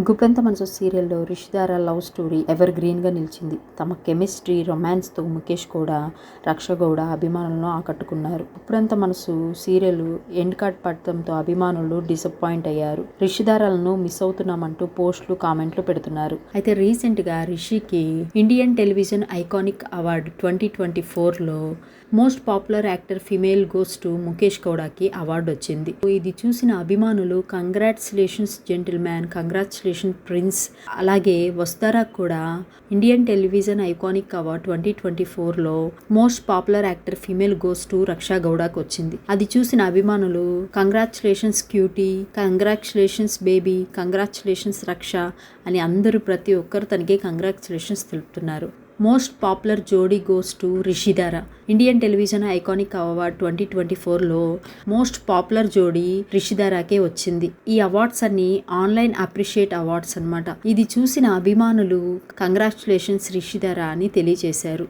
గుప్పెంత మనసు సీరియల్లో Rishidhara love story ever green గా నిలిచింది. తమ కెమిస్ట్రీ, రొమాన్స్ తో ముఖేష్ కూడా రక్ష గౌడ అభిమానులను ఆకట్టుకున్నారు. గుప్పెంత మనసు సీరియల్ ఎండ్ కార్డ్ పడటంతో అభిమానులు డిసప్పాయింట్ అయ్యారు. రిషిధారలను మిస్ అవుతున్నామంటూ పోస్టులు, కామెంట్లు పెడుతున్నారు. అయితే రీసెంట్ గా రిషికి ఇండియన్ టెలివిజన్ ఐకానిక్ అవార్డు 2024లో most popular actor female goes to Mukesh గౌడకి అవార్డు వచ్చింది. ఇది చూసిన అభిమానులు congratulations gentleman, congratulation prince, అలాగే వస్తారా కూడా ఇండియన్ టెలివిజన్ ఐకానిక్ అవార్డ్ 2024లో most popular actor female goes to Raksha గౌడకి వచ్చింది. అది చూసిన అభిమానులు congratulations cutie, congratulations baby, congratulations Raksha అని అందరూ ప్రతి ఒక్కరు తనకి కంగ్రాట్యులేషన్స్ తెలుపుతున్నారు. Most popular jodi goes to Rishidhara. Indian television iconic award 2024లో మోస్ట్ పాపులర్ జోడీ రిషిధారాకే వచ్చింది. ఈ అవార్డ్స్ అన్ని ఆన్లైన్ అప్రిషియేట్ అవార్డ్స్ అన్నమాట. ఇది చూసిన అభిమానులు కంగ్రాట్యులేషన్స్ రిషిధార అని తెలియజేశారు.